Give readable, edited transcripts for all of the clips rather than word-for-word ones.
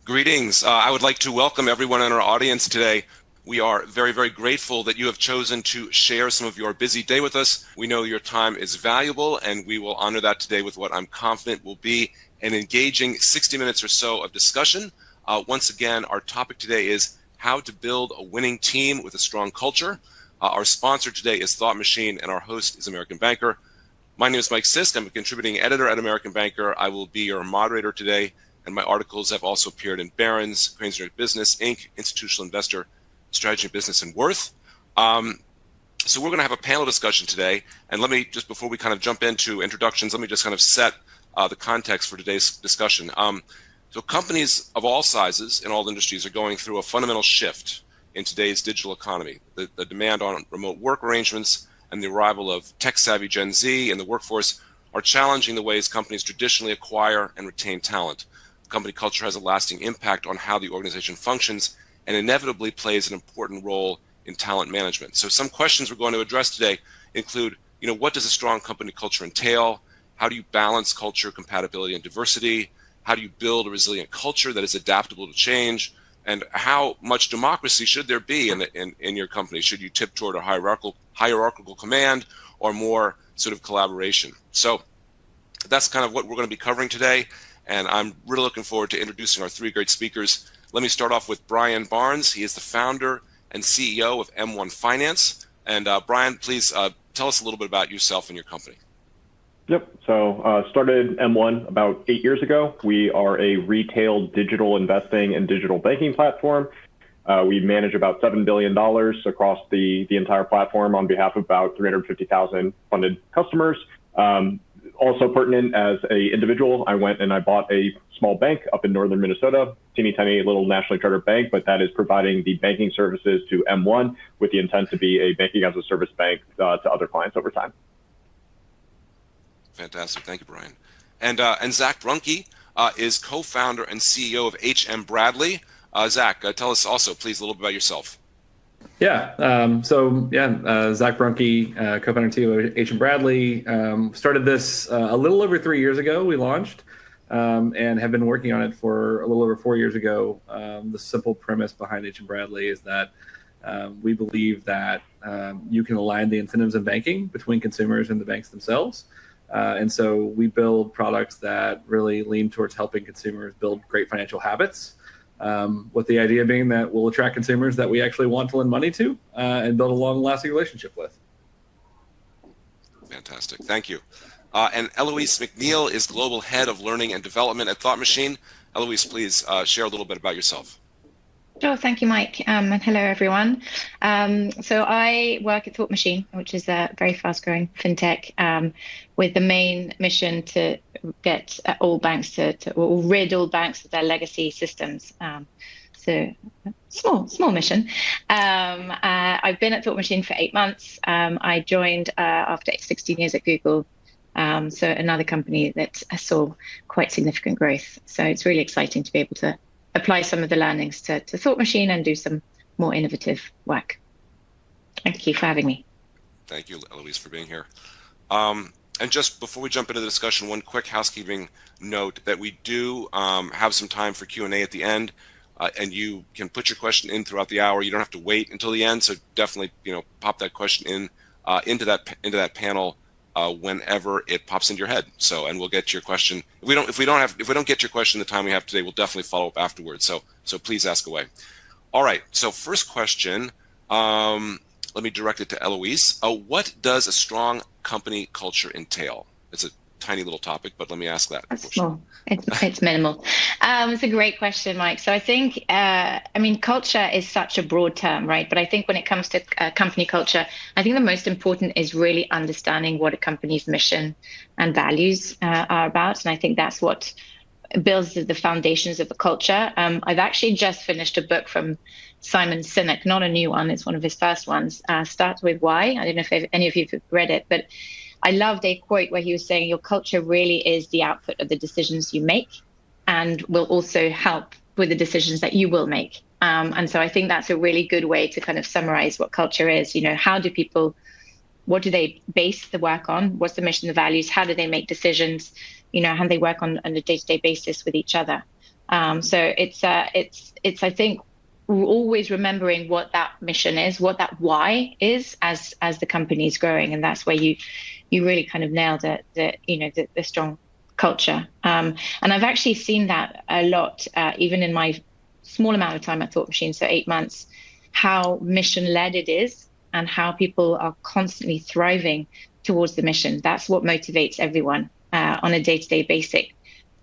Greetings. I would like to welcome everyone in our audience today. We are very, very grateful that you have chosen to share some of your busy day with us. We know your time is valuable, and we will honor that today with what I'm confident will be an engaging 60 minutes or so of discussion. Once again, our topic today is how to build a winning team with a strong culture. Our sponsor today is Thought Machine, and our host is American Banker. My name is Mike Sisk. I'm a contributing editor at American Banker. I will be your moderator today, and my articles have also appeared in Barron's, Crane's Business, Inc., Institutional Investor, Strategy, Business, and Worth. So we're going to have a panel discussion today. And let me, just before we kind of jump into introductions, let me just kind of set the context for today's discussion. So companies of all sizes in all industries are going through a fundamental shift in today's digital economy. The demand on remote work arrangements and the arrival of tech-savvy Gen Z in the workforce are challenging the ways companies traditionally acquire and retain talent. Company culture has a lasting impact on how the organization functions and inevitably plays an important role in talent management. So some questions we're going to address today include, what does a strong company culture entail? How do you balance culture, compatibility, and diversity? How do you build a resilient culture that is adaptable to change? And how much democracy should there be in your company? Should you tip toward a hierarchical command or more sort of collaboration? So that's kind of what we're going to be covering today. And I'm really looking forward to introducing our three great speakers. Let me start off with Brian Barnes. He is the founder and CEO of M1 Finance. And Brian, please tell us a little bit about yourself and your company. Yep. So started M1 about 8 years ago. We are a retail digital investing and digital banking platform. We manage about $7 billion across the entire platform on behalf of about 350,000 funded customers. Also pertinent as an individual, I went and I bought a small bank up in northern Minnesota, teeny tiny little nationally chartered bank, but that is providing the banking services to M1 with the intent to be a banking as a service bank to other clients over time. Fantastic. Thank you, Brian. And Zach Bruhnke is co-founder and CEO of HMBradley. Zach, tell us also, please, a little bit about yourself. Yeah. Zach Bruhnke, co-founder and CEO of HMBradley. Started this a little over 3 years ago. We launched and have been working on it for a little over 4 years ago. The simple premise behind HMBradley is that we believe that you can align the incentives of banking between consumers and the banks themselves. And so we build products that really lean towards helping consumers build great financial habits, with the idea being that we'll attract consumers that we actually want to lend money to and build a long-lasting relationship with. Fantastic. Thank you. And Eloise McNeile is Global Head of Learning and Development at Thought Machine. Eloise, please share a little bit about yourself. Sure. Thank you, Mike. And hello, everyone. So I work at Thought Machine, which is a very fast-growing fintech with the main mission to get all banks or rid all banks of their legacy systems. So small mission. I've been at Thought Machine for 8 months. I joined after 16 years at Google. So another company that saw quite significant growth. So it's really exciting to be able to apply some of the learnings to Thought Machine and do some more innovative work. Thank you for having me. Thank you, Eloise, for being here. And just before we jump into the discussion, one quick housekeeping note that we do have some time for Q&A at the end, and you can put your question in throughout the hour. You don't have to wait until the end, so definitely pop that question in into that panel whenever it pops into your head. So, and we'll get to your question. If we don't get your question in the time we have today, we'll definitely follow up afterwards. So please ask away. All right. So first question, let me direct it to Eloise. What does a strong company culture entail? It's a tiny little topic, but let me ask that. That's small. It's minimal. It's a great question, Mike. So I think, culture is such a broad term, right? But I think when it comes to company culture, I think the most important is really understanding what a company's mission and values are about. And I think that's what builds the foundations of the culture. I've actually just finished a book from Simon Sinek, not a new one. It's one of his first ones. Starts with Why. I don't know if any of you have read it, but I loved a quote where he was saying your culture really is the output of the decisions you make and will also help with the decisions that you will make. And so I think that's a really good way to kind of summarize what culture is. How do people, what do they base the work on? What's the mission, the values? How do they make decisions? How do they work on a day-to-day basis with each other? So it's I think always remembering what that mission is, what that why is as the company is growing, and that's where you really kind of nailed it. The strong culture. And I've actually seen that a lot, even in my small amount of time at Thought Machine, so 8 months, how mission-led it is and how people are constantly thriving towards the mission. That's what motivates everyone on a day-to-day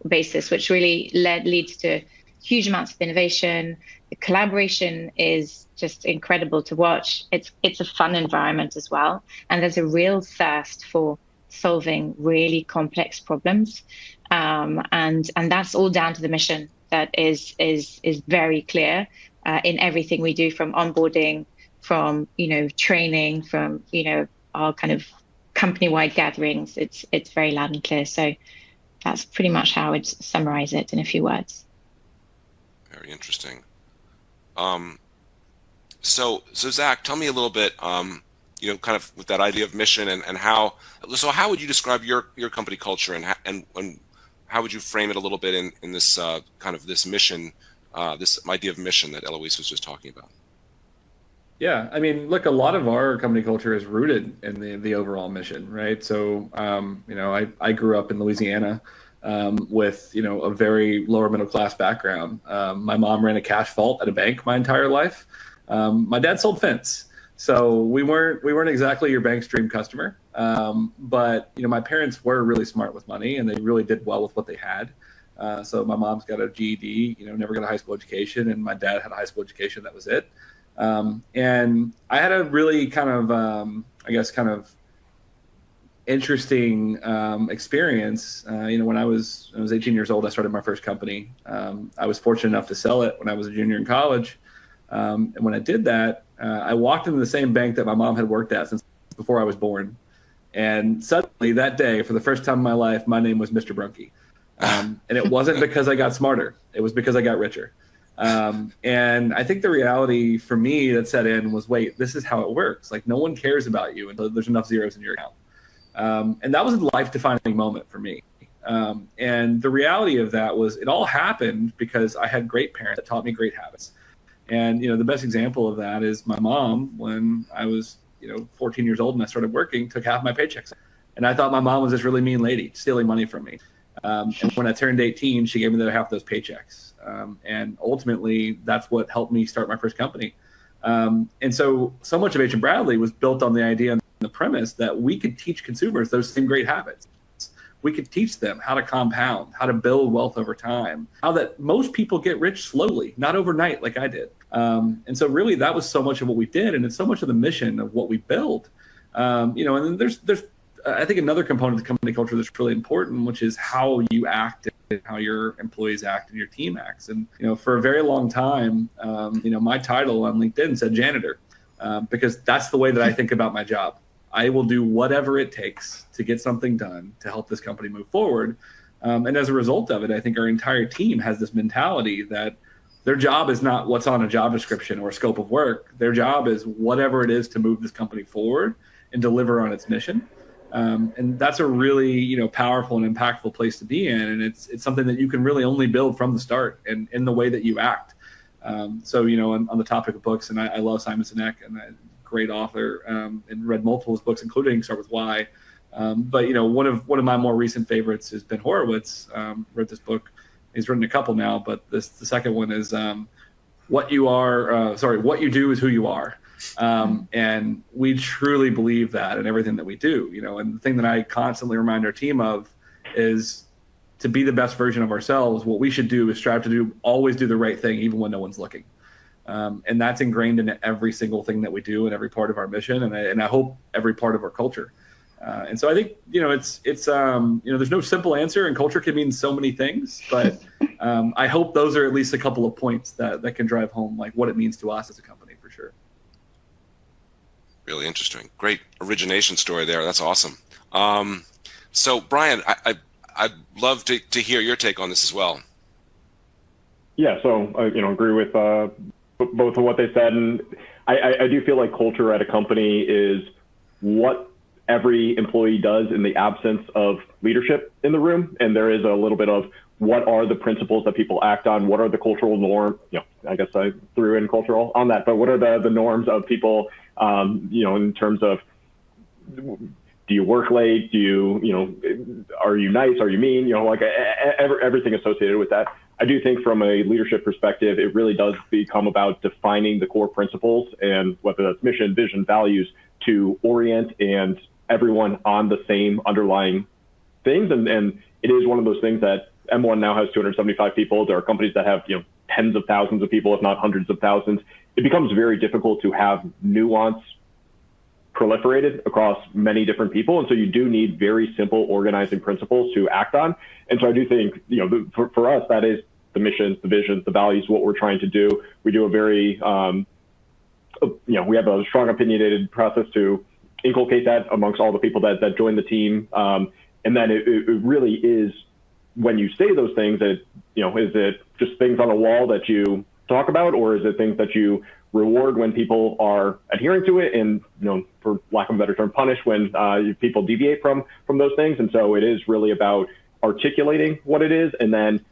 basis, which really leads to huge amounts of innovation. The collaboration is just incredible to watch. It's a fun environment as well. And there's a real thirst for solving really complex problems. And that's all down to the mission that is very clear in everything we do, from onboarding, from, training, from, our kind of company-wide gatherings. It's very loud and clear. So that's pretty much how I'd summarize it in a few words. Very interesting. So Zach, tell me a little bit, kind of with that idea of mission and how would you describe your company culture and how would you frame it a little bit in this kind of this mission, this idea of mission that Eloise was just talking about? Yeah, I mean, look, a lot of our company culture is rooted in the overall mission, right? So, I grew up in Louisiana with, a very lower middle class background. My mom ran a cash vault at a bank my entire life. My dad sold fence. So we weren't exactly your bank's dream customer. But, my parents were really smart with money and they really did well with what they had. So my mom's got a GED, never got a high school education, and my dad had a high school education. That was it. And I had a really kind of interesting experience. When I was 18 years old, I started my first company. I was fortunate enough to sell it when I was a junior in college. And when I did that, I walked into the same bank that my mom had worked at since before I was born. And suddenly that day, for the first time in my life, my name was Mr. Bruhnke. And it wasn't because I got smarter. It was because I got richer. And I think the reality for me that set in was, wait, this is how it works. Like, no one cares about you until there's enough zeros in your account. And that was a life-defining moment for me. And the reality of that was it all happened because I had great parents that taught me great habits. And, the best example of that is my mom, when I was, 14 years old and I started working, took half my paychecks. And I thought my mom was this really mean lady stealing money from me. And when I turned 18, she gave me the half of those paychecks. And ultimately, that's what helped me start my first company. And so much of HMBradley was built on the idea and the premise that we could teach consumers those same great habits. We could teach them how to compound, how to build wealth over time, how that most people get rich slowly, not overnight like I did. And so really that was so much of what we did. And it's so much of the mission of what we build. And then there's I think another component of the company culture that's really important, which is how you act and how your employees act and your team acts. And, for a very long time, my title on LinkedIn said janitor, because that's the way that I think about my job. I will do whatever it takes to get something done to help this company move forward. And as a result of it, I think our entire team has this mentality that their job is not what's on a job description or scope of work. Their job is whatever it is to move this company forward and deliver on its mission. And that's a really, powerful and impactful place to be in. And it's something that you can really only build from the start and in the way that you act. On the topic of books, and I love Simon Sinek, and a great author, and read multiple books, including Start With Why. But one of my more recent favorites is Ben Horowitz. Wrote this book. He's written a couple now, but the second one is what you do is who you are. And we truly believe that in everything that we do, and the thing that I constantly remind our team of is to be the best version of ourselves. What we should do is strive to always do the right thing, even when no one's looking. And that's ingrained in every single thing that we do and every part of our mission. And I hope every part of our culture. And so I think, it's there's no simple answer, and culture can mean so many things, but I hope those are at least a couple of points that can drive home like what it means to us as a company, for sure. Really interesting. Great origination story there. That's awesome. So Brian, I'd love to hear your take on this as well. Yeah, so agree with both of what they said, and I do feel like culture at a company is what every employee does in the absence of leadership in the room, and there is a little bit of what are the principles that people act on? What are the cultural norms? I guess I threw in cultural on that, but what are the norms of people, in terms of, do you work late? Do you, are you nice? Are you mean? Everything associated with that. I do think from a leadership perspective, it really does become about defining the core principles, and whether that's mission, vision, values, to orient and everyone on the same underlying things. And it is one of those things that M1 now has 275 people. There are companies that have, tens of thousands of people, if not hundreds of thousands. It becomes very difficult to have nuance proliferated across many different people. And so you do need very simple organizing principles to act on. And so I do think, for us, that is the mission, the vision, the values, what we're trying to do. We do a very, we have a strong opinionated process to inculcate that amongst all the people that join the team. And then it really is, when you say those things, that, is it just things on a wall that you talk about, or is it things that you reward when people are adhering to it, and, for lack of a better term, punish when people deviate from those things? And so it is really about articulating what it is, and then,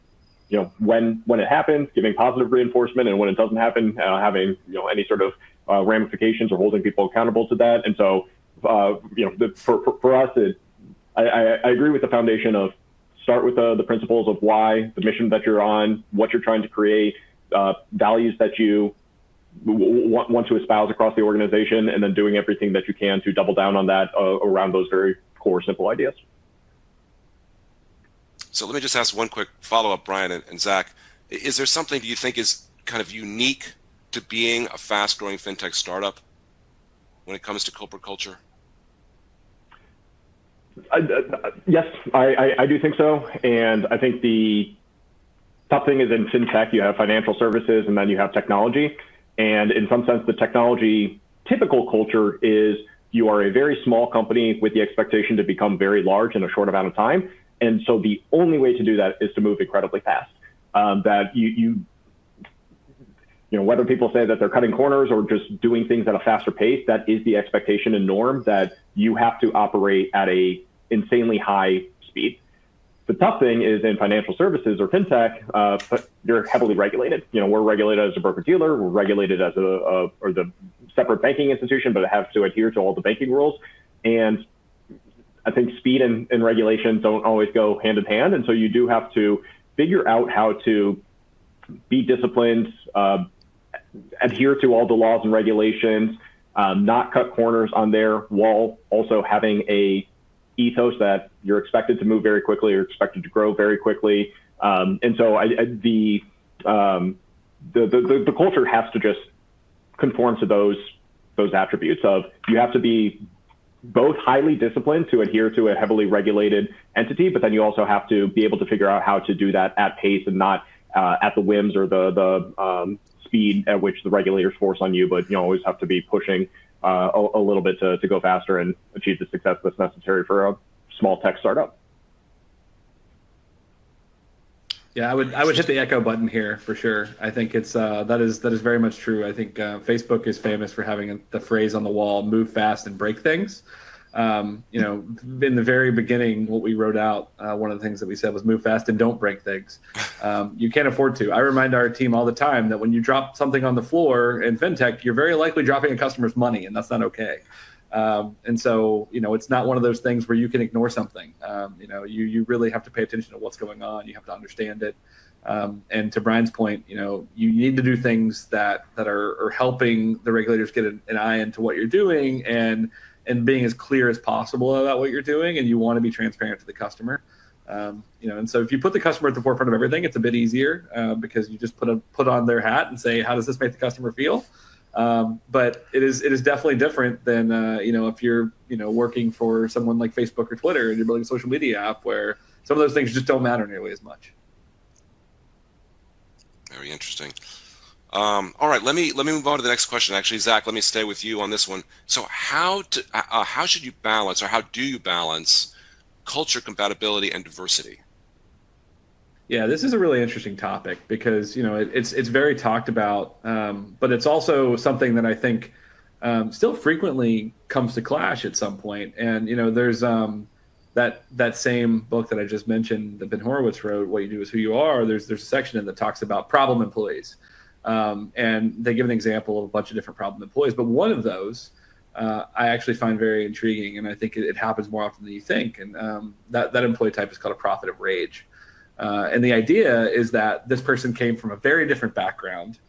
when it happens, giving positive reinforcement, and when it doesn't happen, having, any sort of ramifications or holding people accountable to that. And so, for us, I agree with the foundation of start with the principles of why, the mission that you're on, what you're trying to create, values that you want to espouse across the organization, and then doing everything that you can to double down on that around those very core, simple ideas. So let me just ask one quick follow-up, Brian and Zach. Is there something do you think is kind of unique to being a fast-growing fintech startup when it comes to corporate culture? Yes, I do think so. And I think the top thing is, in fintech, you have financial services, and then you have technology. And in some sense, the technology typical culture is you are a very small company with the expectation to become very large in a short amount of time. And so the only way to do that is to move incredibly fast. That whether people say that they're cutting corners or just doing things at a faster pace, that is the expectation and norm, that you have to operate at a insanely high speed. The tough thing is, in financial services or fintech, but you're heavily regulated. We're regulated as a broker-dealer, we're regulated as or the separate banking institution, but it has to adhere to all the banking rules. And I think speed and regulation don't always go hand in hand. And so you do have to figure out how to be disciplined, adhere to all the laws and regulations, not cut corners on there, while also having a ethos that you're expected to move very quickly, you're expected to grow very quickly. And so the culture has to just conform to those attributes of, you have to be both highly disciplined to adhere to a heavily regulated entity, but then you also have to be able to figure out how to do that at pace, and not at the whims or the speed at which the regulators force on you, but you always have to be pushing a little bit to go faster and achieve the success that's necessary for a small tech startup. Yeah, I would hit the echo button here for sure. I think it's that is very much true. I think Facebook is famous for having the phrase on the wall, "Move fast and break things." In the very beginning, what we wrote out, one of the things that we said was, "Move fast and don't break things." You can't afford to. I remind our team all the time that when you drop something on the floor in fintech, you're very likely dropping a customer's money, and that's not okay. And so, it's not one of those things where you can ignore something. You really have to pay attention to what's going on. You have to understand it. And to Brian's point, you need to do things that are helping the regulators get an eye into what you're doing, and being as clear as possible about what you're doing. And you want to be transparent to the customer. And so if you put the customer at the forefront of everything, it's a bit easier because you just put on their hat and say, how does this make the customer feel? But it is definitely different than, if you're, working for someone like Facebook or Twitter and you're building a social media app where some of those things just don't matter nearly as much. Very interesting. All right, let me move on to the next question. Actually, Zach, let me stay with you on this one. So how should you balance, or how do you balance culture, compatibility, and diversity? Yeah, this is a really interesting topic because, it's very talked about, but it's also something that I think still frequently comes to clash at some point. And, there's that same book that I just mentioned, that Ben Horowitz wrote, What You Do Is Who You Are, there's a section in that talks about problem employees. And they give an example of a bunch of different problem employees. But one of those I actually find very intriguing, and I think it happens more often than you think. And that employee type is called a prophet of rage. And the idea is that this person came from a very different background.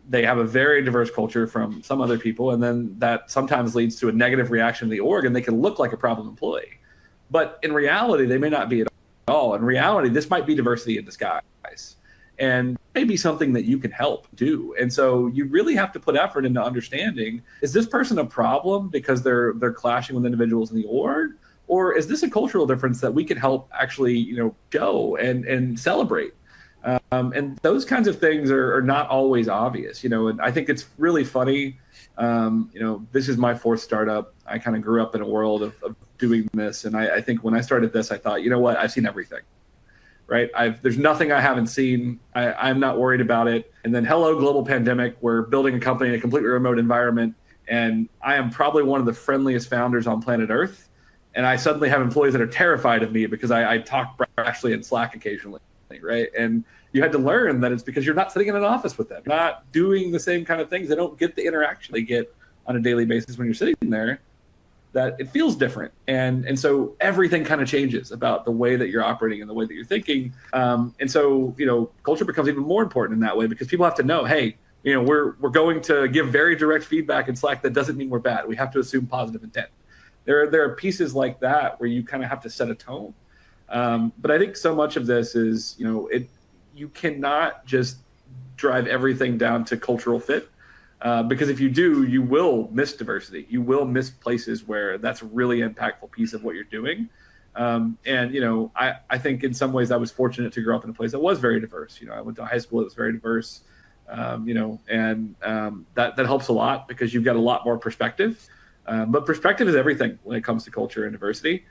They have a very diverse culture from some other people, and then that sometimes leads to a negative reaction to the org, and they can look like a problem employee. But in reality, they may not be at all. In reality, this might be diversity in disguise, and maybe something that you can help do. And so you really have to put effort into understanding, is this person a problem because they're clashing with individuals in the org? Or is this a cultural difference that we can help actually, show and celebrate? And those kinds of things are not always obvious, and I think it's really funny. This is my fourth startup. I kind of grew up in a world of doing this. And I think when I started this, I thought, you know what, I've seen everything, right? There's nothing I haven't seen. I'm not worried about it. And then hello, global pandemic. We're building a company in a completely remote environment. And I am probably one of the friendliest founders on planet Earth. And I suddenly have employees that are terrified of me because I talk brashly in Slack occasionally, right? And you had to learn that it's because you're not sitting in an office with them, not doing the same kind of things. They don't get the interaction they get on a daily basis when you're sitting there, that it feels different. And so everything kind of changes about the way that you're operating and the way that you're thinking. And so, culture becomes even more important in that way, because people have to know, hey, we're going to give very direct feedback in Slack. That doesn't mean we're bad. We have to assume positive intent. There are pieces like that where you kind of have to set a tone. But I think so much of this is, you cannot just drive everything down to cultural fit. Because if you do, you will miss diversity. You will miss places where that's a really impactful piece of what you're doing. I think in some ways I was fortunate to grow up in a place that was very diverse. I went to high school that was very diverse, that helps a lot because you've got a lot more perspective. But perspective is everything when it comes to culture and diversity,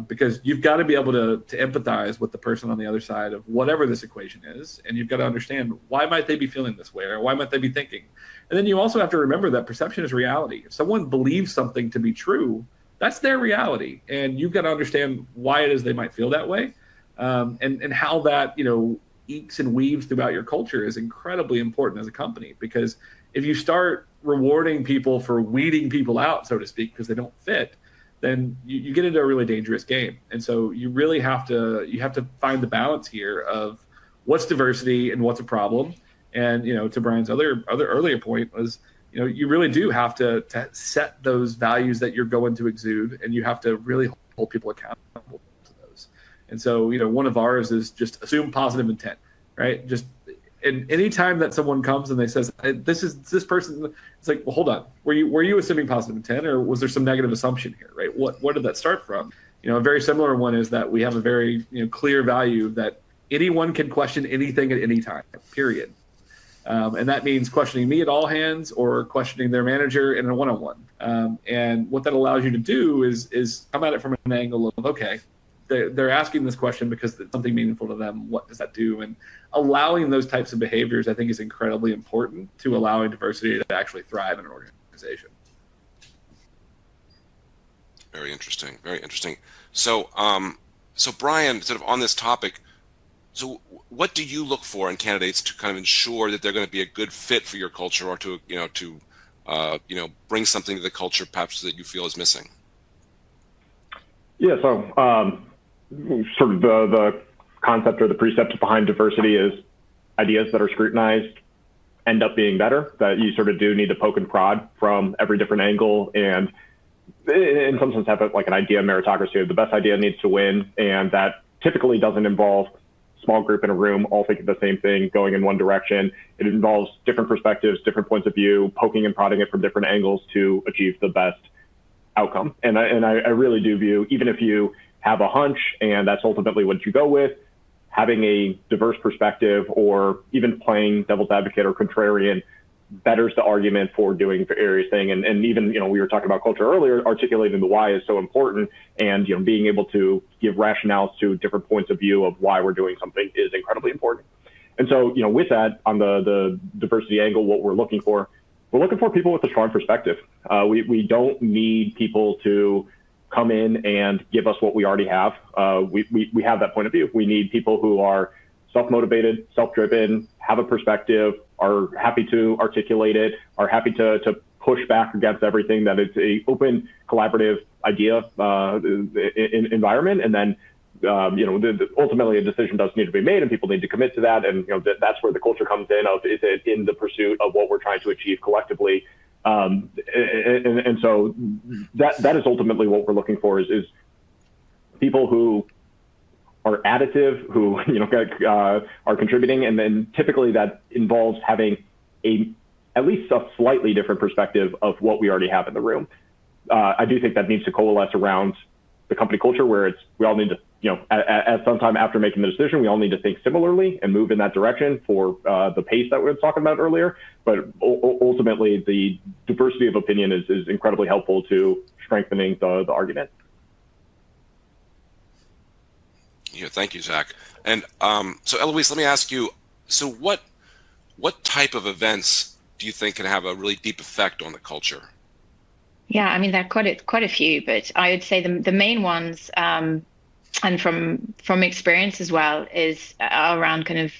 because you've got to be able to empathize with the person on the other side of whatever this equation is. And you've got to understand, why might they be feeling this way, or why might they be thinking? And then you also have to remember that perception is reality. If someone believes something to be true, that's their reality. And you've got to understand why it is they might feel that way. And how that, ekes and weaves throughout your culture is incredibly important as a company. Because if you start rewarding people for weeding people out, so to speak, because they don't fit, then you get into a really dangerous game. And so you really have to find the balance here of what's diversity and what's a problem. And, to Brian's other earlier point was, you really do have to set those values that you're going to exude, and you have to really hold people accountable to those. And so, one of ours is just assume positive intent, right? And any time that someone comes and they says, this person, it's like, well, hold on. Were you assuming positive intent, or was there some negative assumption here, right? What did that start from? A very similar one is that we have a very clear value that anyone can question anything at any time, period. And that means questioning me at all hands or questioning their manager in a one-on-one. And what that allows you to do is come at it from an angle of, okay, they're asking this question because it's something meaningful to them. What does that do? And allowing those types of behaviors, I think, is incredibly important to allowing diversity to actually thrive in an organization. Very interesting. Very interesting. So, Brian, sort of on this topic, so what do you look for in candidates to kind of ensure that they're going to be a good fit for your culture, or to bring something to the culture perhaps that you feel is missing? Yeah. So sort of the concept or the precept behind diversity is ideas that are scrutinized end up being better, that you sort of do need to poke and prod from every different angle, and in some sense have like an idea meritocracy. The best idea needs to win, and that typically doesn't involve small group in a room all thinking the same thing, going in one direction. It involves different perspectives, different points of view, poking and prodding it from different angles to achieve the best outcome. And I really do view, even if you have a hunch and that's ultimately what you go with, having a diverse perspective, or even playing devil's advocate or contrarian, betters the argument for doing various thing. And even, we were talking about culture earlier, articulating the why is so important, and, being able to give rationales to different points of view of why we're doing something is incredibly important. And so, with that, on the diversity angle, what we're looking for people with a strong perspective. We don't need people to come in and give us what we already have. We have that point of view. We need people who are self-motivated, self-driven, have a perspective, are happy to articulate it, are happy to push back against everything, that it's a open, collaborative idea environment. And then, ultimately a decision does need to be made and people need to commit to that. And, that's where the culture comes in of, is it in the pursuit of what we're trying to achieve collectively? And so that is ultimately what we're looking for is people who are additive, who are contributing, and then typically that involves having at least a slightly different perspective of what we already have in the room. I do think that needs to coalesce around the company culture, where we all need to, at some time after making the decision, we all need to think similarly and move in that direction for the pace that we were talking about earlier. But ultimately, the diversity of opinion is incredibly helpful to strengthening the argument. Yeah, thank you, Zach. And so, Eloise, let me ask you, so what type of events do you think can have a really deep effect on the culture? Yeah, I mean, there are quite a few, but I would say the main ones, and from experience as well, is around kind of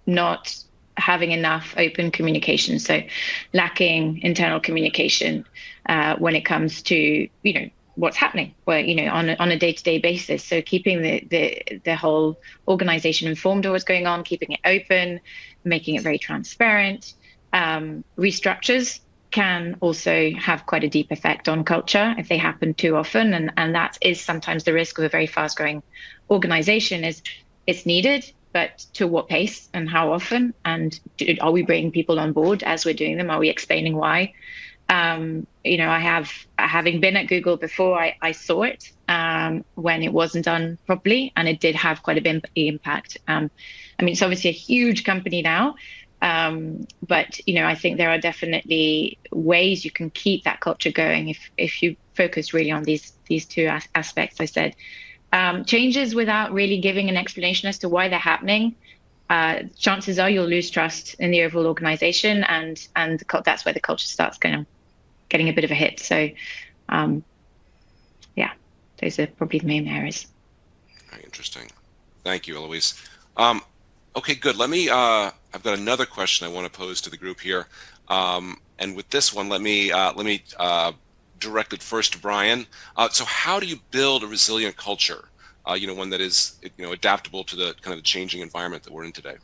not having enough open communication. So lacking internal communication when it comes to, what's happening, where, on a day-to-day basis. So keeping the whole organization informed of what's going on, keeping it open, making it very transparent. Restructures can also have quite a deep effect on culture if they happen too often. And that is sometimes the risk of a very fast-growing organization. Is it's needed, but to what pace and how often? And are we bringing people on board as we're doing them? Are we explaining why? Having been at Google before, I saw it when it wasn't done properly, and it did have quite a big impact. It's obviously a huge company now, but I think there are definitely ways you can keep that culture going if you focus really on these two aspects I said. Changes without really giving an explanation as to why they're happening. Chances are you'll lose trust in the overall organization, and that's where the culture starts getting a bit of a hit. So, those are probably the main areas. Very interesting. Thank you, Eloise. Okay, good. Let me. I've got another question I want to pose to the group here, and with this one, let me direct it first to Brian. So, how do you build a resilient culture? One that is adaptable to the kind of changing environment that we're in today.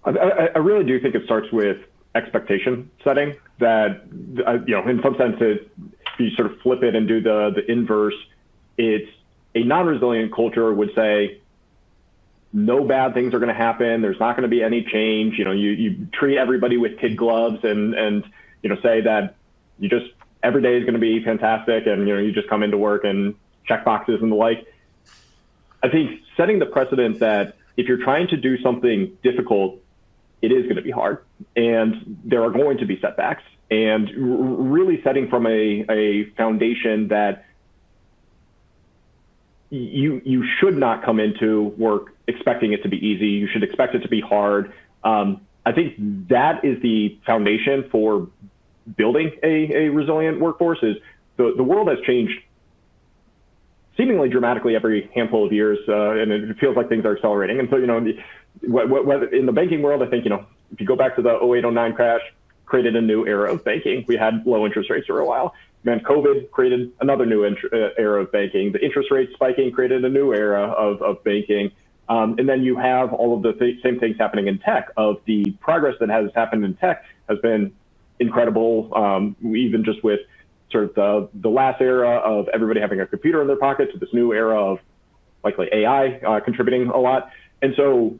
I really do think it starts with expectation setting. That in some sense, if you sort of flip it and do the inverse, it's a non-resilient culture would say no bad things are going to happen. There's not going to be any change. You treat everybody with kid gloves and say that you just every day is going to be fantastic, and you just come into work and check boxes and the like. I think setting the precedent that if you're trying to do something difficult, it is going to be hard, and there are going to be setbacks, and really setting from a foundation that you should not come into work expecting it to be easy. You should expect it to be hard. I think that is the foundation for building a resilient workforce. Is the world has changed seemingly dramatically every handful of years, and it feels like things are accelerating. And so, whether in the banking world, I think, if you go back to the 08-09 crash, created a new era of banking. We had low interest rates for a while. Then COVID created another new era of banking. The interest rates spiking created a new era of banking. And then you have all of the same things happening in tech. Of the progress that has happened in tech has been incredible, even just with sort of the last era of everybody having a computer in their pocket to this new era of likely AI contributing a lot. And so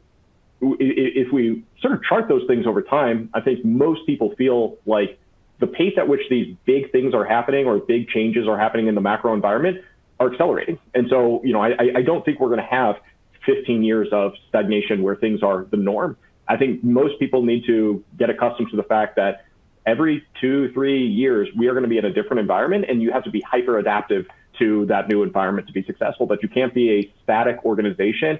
if we sort of chart those things over time, I think most people feel like the pace at which these big things are happening or big changes are happening in the macro environment are accelerating. And so, I don't think we're going to have 15 years of stagnation where things are the norm. I think most people need to get accustomed to the fact that every 2-3 years, we are going to be in a different environment, and you have to be hyper adaptive to that new environment to be successful. But you can't be a static organization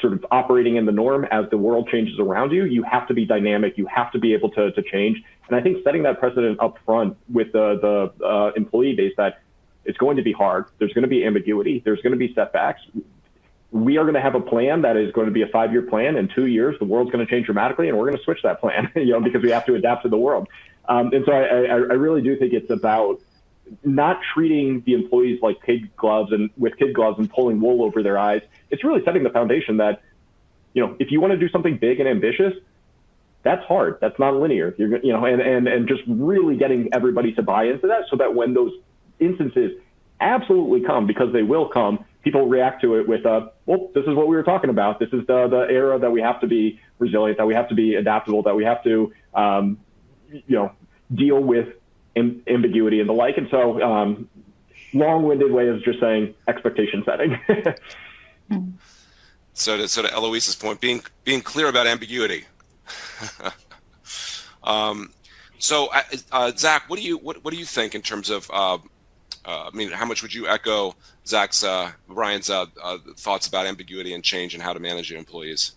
sort of operating in the norm as the world changes around you. You have to be dynamic. You have to be able to change. And I think setting that precedent up front with the employee base that It's going to be hard. There's going to be ambiguity. There's going to be setbacks. We are going to have a plan that is going to be a 5-year plan. In 2 years, the world's going to change dramatically, and we're going to switch that plan, because we have to adapt to the world. And so I really do think it's about not treating the employees like kid gloves and pulling wool over their eyes. It's really setting the foundation that, if you want to do something big and ambitious, that's hard. That's not linear. And just really getting everybody to buy into that, so that when those instances absolutely come, because they will come, people react to it with, well, this is what we were talking about. This is the era that we have to be resilient, that we have to be adaptable, that we have to, deal with ambiguity and the like. And so, long-winded way of just saying expectation setting. So to Eloise's point, being clear about ambiguity. Zach, what do you think in terms of? How much would you echo Brian's thoughts about ambiguity and change and how to manage your employees?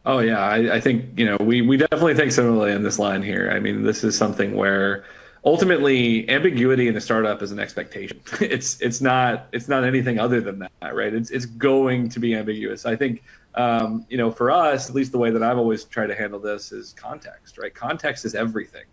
Oh yeah, I think we definitely think similarly in this line here. I mean, this is something where ultimately ambiguity in a startup is an expectation. It's not anything other than that, right? It's going to be ambiguous. I think for us, at least the way that I've always tried to handle this is context, right? Context is everything.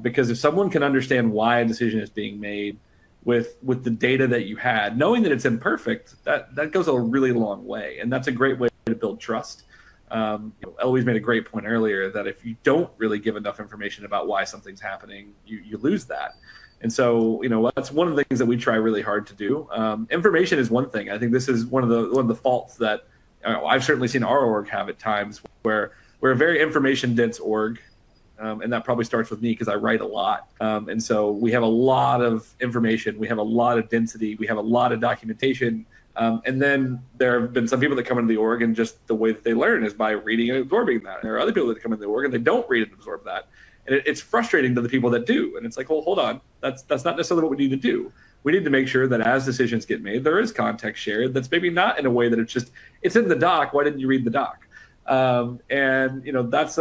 Because if someone can understand why a decision is being made with the data that you had, knowing that it's imperfect, that goes a really long way. And that's a great way to build trust. Eloise made a great point earlier that if you don't really give enough information about why something's happening, you lose that. And so, that's one of the things that we try really hard to do. Information is one thing. I think this is one of the faults that I've certainly seen our org have at times, where we're a very information dense org. And that probably starts with me because I write a lot. And so we have a lot of information. We have a lot of density. We have a lot of documentation. And then there have been some people that come into the org, and just the way that they learn is by reading and absorbing that. There are other people that come into the org and they don't read and absorb that. And it's frustrating to the people that do. And it's like, well, hold on. That's not necessarily what we need to do. We need to make sure that as decisions get made, there is context shared that's maybe not in a way that it's in the doc. Why didn't you read the doc? That's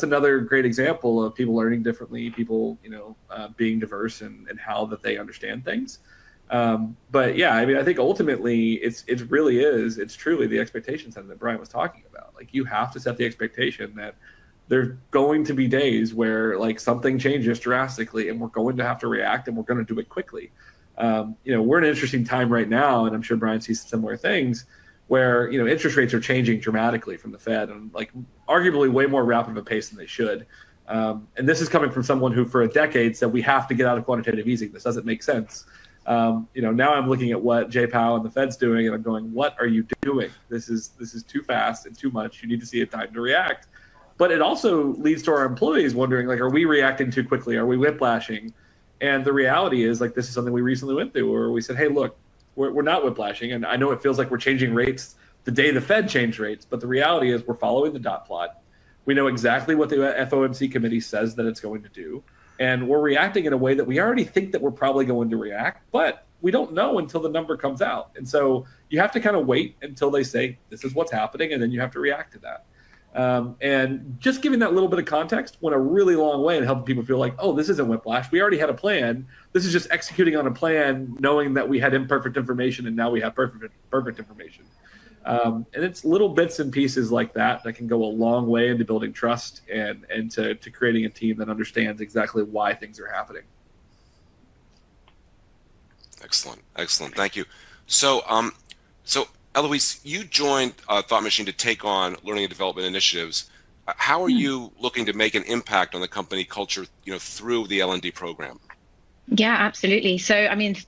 another great example of people learning differently, people being diverse and how that they understand things. But yeah, I think ultimately it's truly the expectation setting that Brian was talking about. Like, you have to set the expectation that there's going to be days where something changes drastically, and we're going to have to react, and we're going to do it quickly. We're in an interesting time right now, and I'm sure Brian sees similar things, where interest rates are changing dramatically from the Fed, and arguably way more rapid of a pace than they should. And this is coming from someone who for a decade said we have to get out of quantitative easing. This doesn't make sense. Now I'm looking at what Jay Powell and the Fed's doing, and I'm going, what are you doing? This is too fast and too much. You need to see a time to react. But it also leads to our employees wondering, are we reacting too quickly? Are we whiplashing? And the reality is, this is something we recently went through, where we said, hey, look, we're not whiplashing. And I know it feels like we're changing rates the day the Fed changed rates, but the reality is we're following the dot plot. We know exactly what the FOMC committee says that it's going to do. And we're reacting in a way that we already think that we're probably going to react, but we don't know until the number comes out. And so you have to kind of wait until they say, this is what's happening, and then you have to react to that. And just giving that little bit of context went a really long way in helping people feel like, oh, this isn't whiplash. We already had a plan. This is just executing on a plan, knowing that we had imperfect information, and now we have perfect information. And it's little bits and pieces like that can go a long way into building trust and to creating a team that understands exactly why things are happening. Excellent. Thank you. So Eloise, you joined Thought Machine to take on learning and development initiatives. How are you looking to make an impact on the company culture, through the L&D program? Yeah, absolutely. So,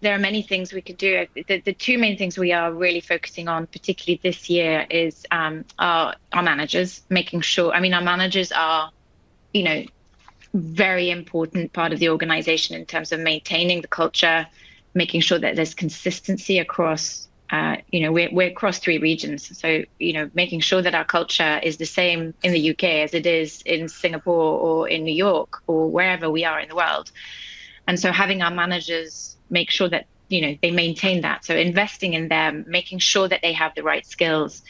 there are many things we could do. The two main things we are really focusing on, particularly this year, is our managers, making sure, our managers are, very important part of the organization in terms of maintaining the culture, making sure that there's consistency across, we're across 3 regions. So, making sure that our culture is the same in the UK as it is in Singapore or in New York or wherever we are in the world. And so having our managers make sure that, they maintain that. So investing in them, making sure that they have the right skills.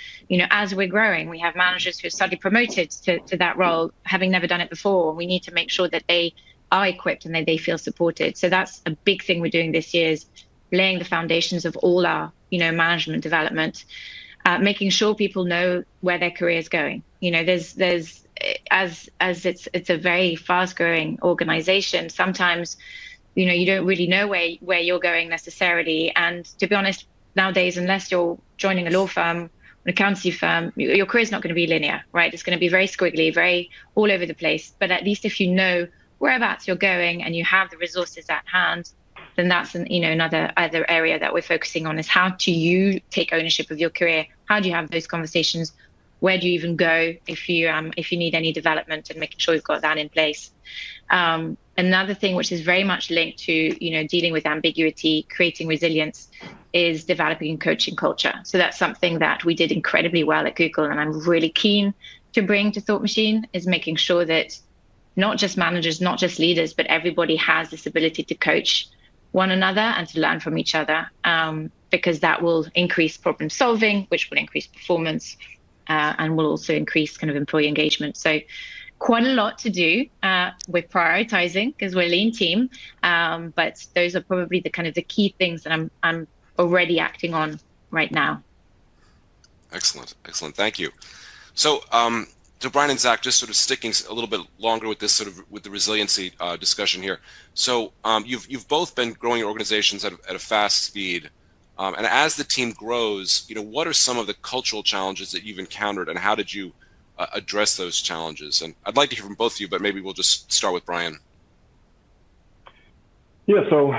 As we're growing, we have managers who are suddenly promoted to that role, having never done it before. We need to make sure that they are equipped and they feel supported. So that's a big thing we're doing this year, is laying the foundations of all our, management development, making sure people know where their career is going. There's as it's a very fast growing organization. Sometimes, you don't really know where you're going necessarily. And to be honest, nowadays, unless you're joining a law firm, an accountancy firm, your career is not going to be linear, right? It's going to be very squiggly, very all over the place. But at least if you know whereabouts you're going and you have the resources at hand, then that's another area that we're focusing on, is how do you take ownership of your career? How do you have those conversations? Where do you even go if you need any development, and making sure you've got that in place. Another thing which is very much linked to dealing with ambiguity, creating resilience, is developing coaching culture. So that's something that we did incredibly well at Google, and I'm really keen to bring to Thought Machine, is making sure that not just managers, not just leaders, but everybody has this ability to coach one another and to learn from each other, because that will increase problem solving, which will increase performance, and will also increase kind of employee engagement. So quite a lot to do. We're prioritizing because we're a lean team, but those are probably the key things that I'm already acting on right now. Excellent. Thank you. So, Brian and Zach, just sort of sticking a little bit longer with this with the resiliency discussion here. So you've both been growing your organizations at a fast speed. And as the team grows, what are some of the cultural challenges that you've encountered, and how did you address those challenges? And I'd like to hear from both of you, but maybe we'll just start with Brian. Yeah. So,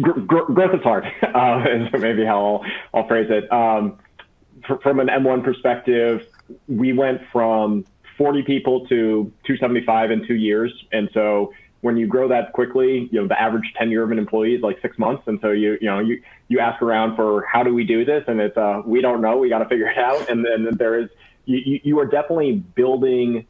growth is hard, is maybe how I'll phrase it. From an M1 perspective, we went from 40 people to 275 in 2 years. And so when you grow that quickly, the average tenure of an employee is like 6 months. And so you ask around for how do we do this? And it's, we don't know, we got to figure it out. And then there is, you are definitely building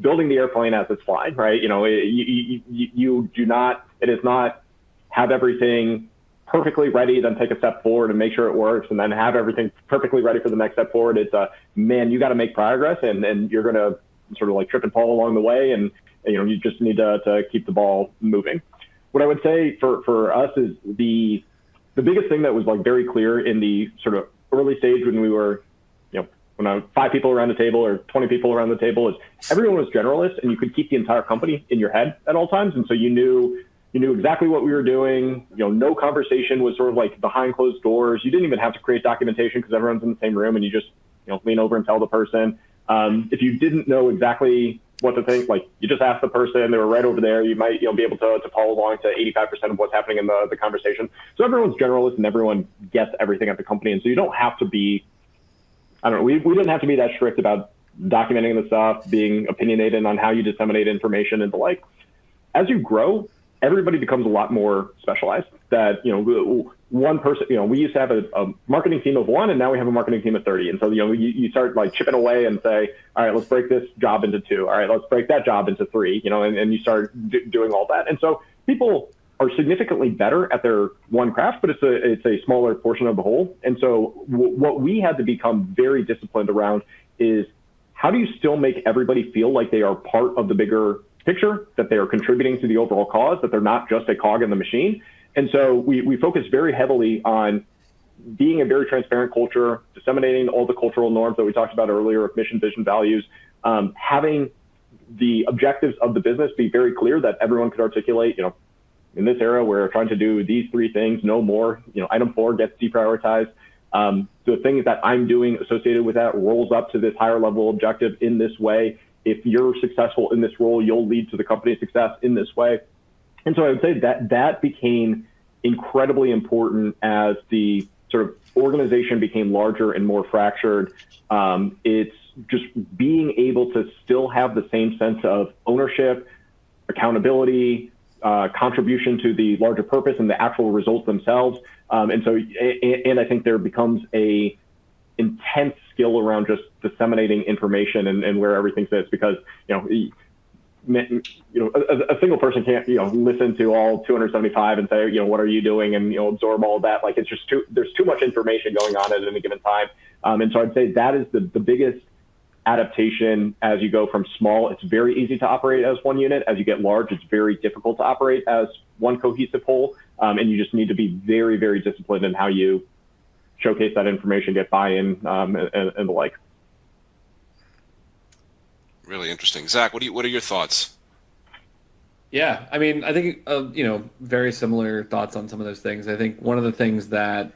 the airplane as it's flying, right? You do not, it is not have everything perfectly ready, then take a step forward and make sure it works, and then have everything perfectly ready for the next step forward. It's man, you got to make progress, and you're going to sort of like trip and fall along the way, and you just need to keep the ball moving. What I would say for us is the biggest thing that was like very clear in the sort of early stage when we were, when 5 people around the table or 20 people around the table, is everyone was generalists, and you could keep the entire company in your head at all times, and so you knew exactly what we were doing. No conversation was sort of like behind closed doors. You didn't even have to create documentation because everyone's in the same room, and you just lean over and tell the person. If you didn't know exactly what to think, like you just ask the person, they were right over there. You might be able to follow along to 85% of what's happening in the conversation. So everyone's generalist and everyone gets everything at the company, and so you don't have to be. I don't know. We didn't have to be that strict about documenting the stuff, being opinionated on how you disseminate information and the like. As you grow, everybody becomes a lot more specialized. That one person, we used to have a marketing team of 1, and now we have a marketing team of 30. And so you start like chipping away and say, all right, let's break this job into 2. All right, let's break that job into 3. And you start doing all that. And so people are significantly better at their one craft, but it's a smaller portion of the whole. And so what we had to become very disciplined around is, how do you still make everybody feel like they are part of the bigger picture, that they are contributing to the overall cause, that they're not just a cog in the machine. And so we focus very heavily on being a very transparent culture, disseminating all the cultural norms that we talked about earlier of mission, vision, values, having the objectives of the business be very clear that everyone could articulate, in this era, we're trying to do these 3 things, no more. Item 4 gets deprioritized. The things that I'm doing associated with that rolls up to this higher level objective in this way. If you're successful in this role, you'll lead to the company's success in this way. And so I would say that became incredibly important as the sort of organization became larger and more fractured. It's just being able to still have the same sense of ownership, accountability, contribution to the larger purpose and the actual results themselves. And I think there becomes a intense skill around just disseminating information and where everything sits, because a single person can't listen to all 275 and say what are you doing and absorb all of that. Like, it's just there's too much information going on at any given time. And so I'd say that is the biggest adaptation as you go from small. It's very easy to operate as one unit. As you get large, it's very difficult to operate as one cohesive whole. And you just need to be very, very disciplined in how you showcase that information, get buy-in, and the like. Really interesting. Zach, what are your thoughts? Yeah, I mean, I think very similar thoughts on some of those things. I think one of the things that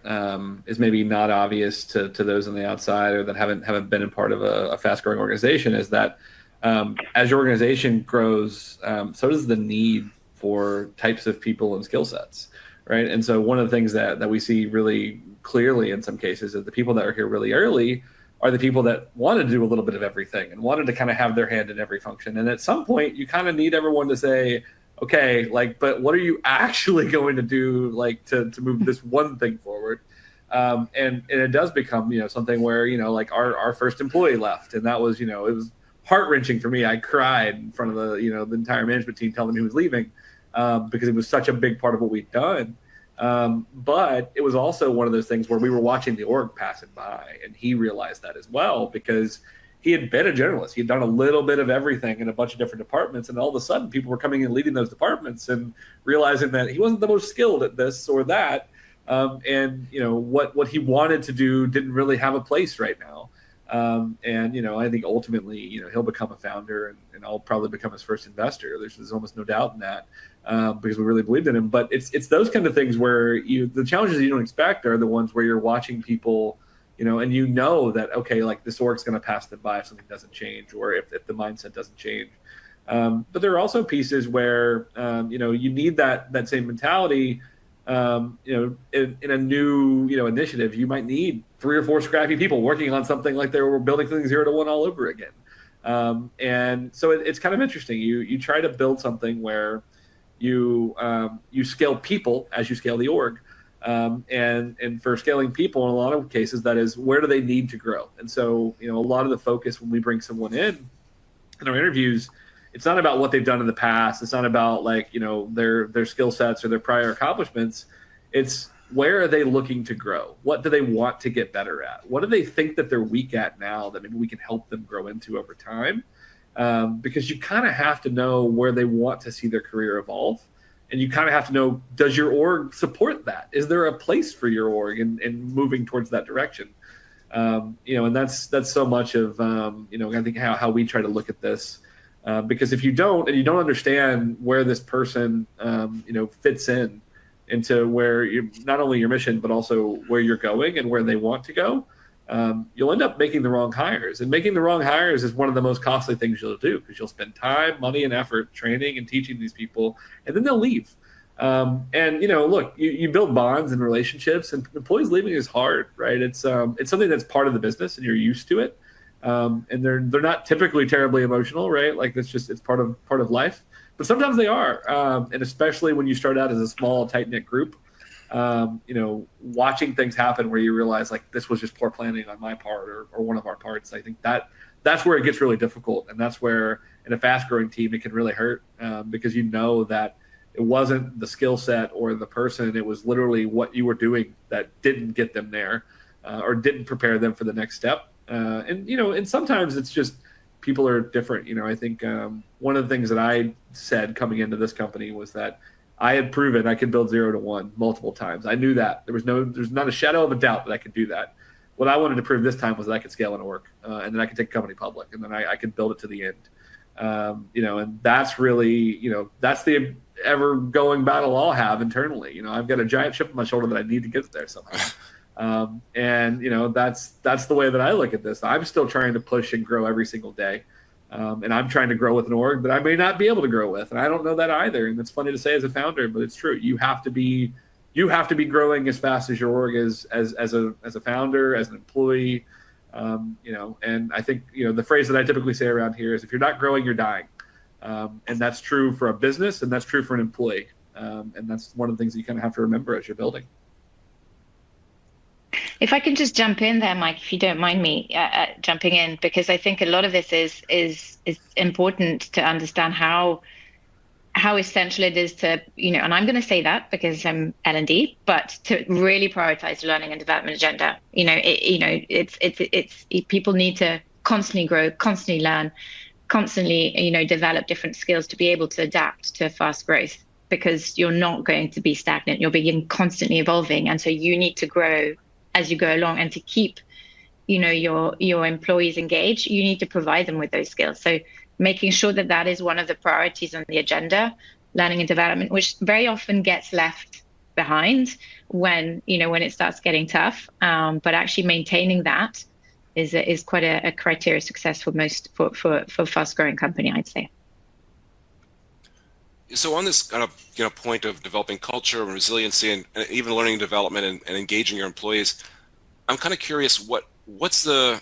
is maybe not obvious to those on the outside or that haven't been a part of a fast-growing organization is that as your organization grows, so does the need for types of people and skill sets, right? And so one of the things that we see really clearly in some cases is the people that are here really early are the people that wanted to do a little bit of everything and wanted to kind of have their hand in every function. And at some point, you kind of need everyone to say, okay, but what are you actually going to do, to move this one thing forward? And it does become, something where, our first employee left. And that was, it was heart-wrenching for me. I cried in front of the entire management team telling them he was leaving because it was such a big part of what we'd done. But it was also one of those things where we were watching the org passing by, and he realized that as well because he had been a generalist. He had done a little bit of everything in a bunch of different departments, and all of a sudden people were coming in and leading those departments and realizing that he wasn't the most skilled at this or that. And what he wanted to do didn't really have a place right now. And I think ultimately, he'll become a founder and I'll probably become his first investor. There's almost no doubt in that. Because we really believed in him. But it's those kind of things where the challenges you don't expect are the ones where you're watching people, and that, okay, this org's going to pass them by if something doesn't change or if the mindset doesn't change. But there are also pieces where, you need that same mentality, in a new, initiative. You might need 3 or 4 scrappy people working on something like they were building things 0 to 1 all over again. And so it's kind of interesting. You try to build something where you scale people as you scale the org. And for scaling people, in a lot of cases, that is, where do they need to grow? And so, a lot of the focus when we bring someone in our interviews, it's not about what they've done in the past. It's not about their skill sets or their prior accomplishments. It's where are they looking to grow? What do they want to get better at? What do they think that they're weak at now that maybe we can help them grow into over time? Because you kind of have to know where they want to see their career evolve. And you kind of have to know, does your org support that? Is there a place for your org in moving towards that direction? And that's so much of, I think how we try to look at this. Because if you don't, and you don't understand where this person, fits into where you not only your mission, but also where you're going and where they want to go, you'll end up making the wrong hires. And making the wrong hires is one of the most costly things you'll do because you'll spend time, money, and effort training and teaching these people, and then they'll leave. Look, you build bonds and relationships, and employees leaving is hard, right? It's something that's part of the business, and you're used to it. And they're not typically terribly emotional, right? It's part of life. But sometimes they are, and especially when you start out as a small, tight-knit group. Watching things happen where you realize this was just poor planning on my part or one of our parts. I think that's where it gets really difficult. And that's where in a fast growing team, it can really hurt because that it wasn't the skill set or the person. It was literally what you were doing that didn't get them there or didn't prepare them for the next step. And sometimes it's just people are different. I think one of the things that I said coming into this company was that I had proven I could build 0 to 1 multiple times. I knew that there's not a shadow of a doubt that I could do that. What I wanted to prove this time was that I could scale an org, and then I could take a company public, and then I could build it to the end. And that's really, that's the ever going battle I'll have internally. I've got a giant chip on my shoulder that I need to get there somehow. That's the way that I look at this. I'm still trying to push and grow every single day. And I'm trying to grow with an org that I may not be able to grow with. And I don't know that either. And it's funny to say as a founder, but it's true. You have to be growing as fast as your org is as a founder, as an employee. And I think, the phrase that I typically say around here is if you're not growing, you're dying. And that's true for a business and that's true for an employee. And that's one of the things that you kind of have to remember as you're building. If I can just jump in there, Mike, if you don't mind me jumping in, because I think a lot of this is important to understand how essential it is to, and I'm going to say that because I'm L&D, but to really prioritize the learning and development agenda. It's people need to constantly grow, constantly learn, constantly, develop different skills to be able to adapt to fast growth, because you're not going to be stagnant. You're being constantly evolving. And so you need to grow as you go along, and to keep, your employees engaged, you need to provide them with those skills. So making sure that that is one of the priorities on the agenda, learning and development, which very often gets left behind when it starts getting tough. But actually maintaining that is quite a criteria of success for most for fast growing company, I'd say. So on this kind of point of developing culture and resiliency and even learning and development and engaging your employees, I'm kind of curious what's the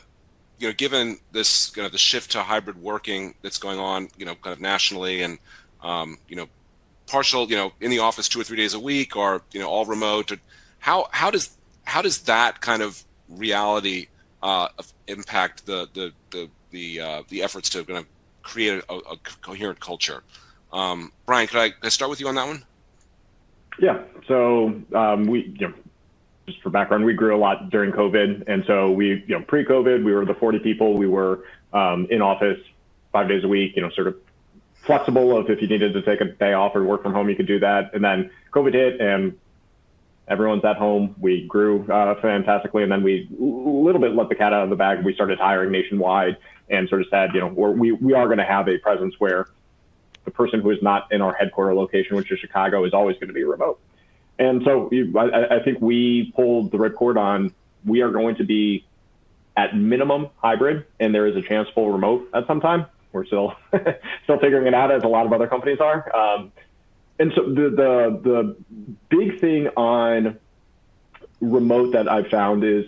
given this kind of the shift to hybrid working that's going on kind of nationally, and partial in the office 2 or 3 days a week, or all remote, how does that kind of reality impact the efforts to kind of create a coherent culture? Brian, can I start with you on that one? Yeah. So we, just for background, we grew a lot during COVID, and so we, pre-COVID, we were the 40 people. We were in office 5 days a week. Sort of flexible of if you needed to take a day off or work from home, you could do that. And then COVID hit, and everyone's at home. We grew fantastically, and then we a little bit let the cat out of the bag. We started hiring nationwide, and sort of said, we are going to have a presence where the person who is not in our headquarter location, which is Chicago, is always going to be remote. And so I think we pulled the ripcord on, we are going to be at minimum hybrid, and there is a chance full remote at some time. We're still figuring it out, as a lot of other companies are. And so the big thing on remote that I've found is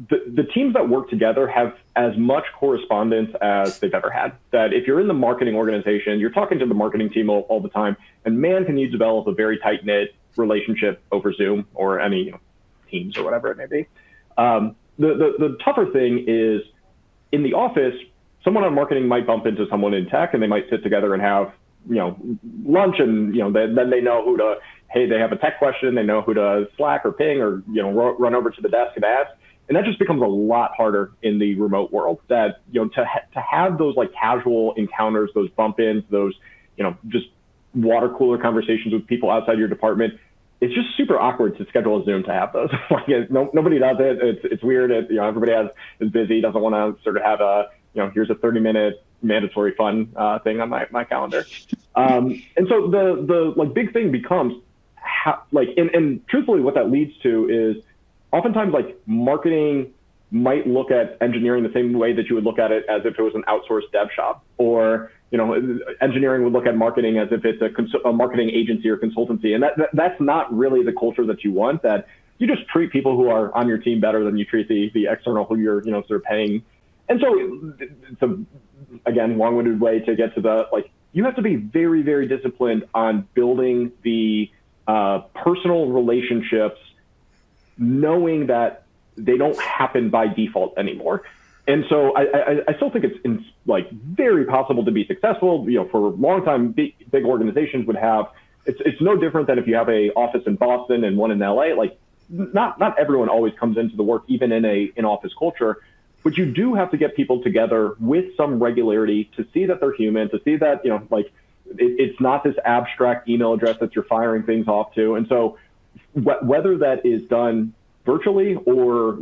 the teams that work together have as much correspondence as they've ever had. That if you're in the marketing organization, you're talking to the marketing team all the time, and man, can you develop a very tight-knit relationship over Zoom or any Teams or whatever it may be. The tougher thing is, in the office, someone on marketing might bump into someone in tech, and they might sit together and have lunch, and then they know who to, hey, they have a tech question, they know who to Slack or ping or run over to the desk and ask. And that just becomes a lot harder in the remote world. That to have those like casual encounters, those bump-ins, those just water cooler conversations with people outside your department, it's just super awkward to schedule a Zoom to have those. Nobody does it. It's weird. Everybody is busy, doesn't want to sort of have a here's a 30-minute mandatory fun thing on my calendar. And so the like big thing becomes how, and truthfully what that leads to is, oftentimes, like, marketing might look at engineering the same way that you would look at it as if it was an outsourced dev shop, or engineering would look at marketing as if it's a marketing agency or consultancy, and that's not really the culture that you want. That you just treat people who are on your team better than you treat the external who you're sort of paying. And so it's a, again, long-winded way to get to the, like, you have to be very, very disciplined on building the personal relationships, knowing that they don't happen by default anymore. And so I still think it's like very possible to be successful. For a long time, big organizations would have, it's no different than if you have a office in Boston and one in LA. Like, not everyone always comes into the work, even in a in-office culture, but you do have to get people together with some regularity to see that they're human, to see that, like, it's not this abstract email address that you're firing things off to. And so whether that is done virtually or,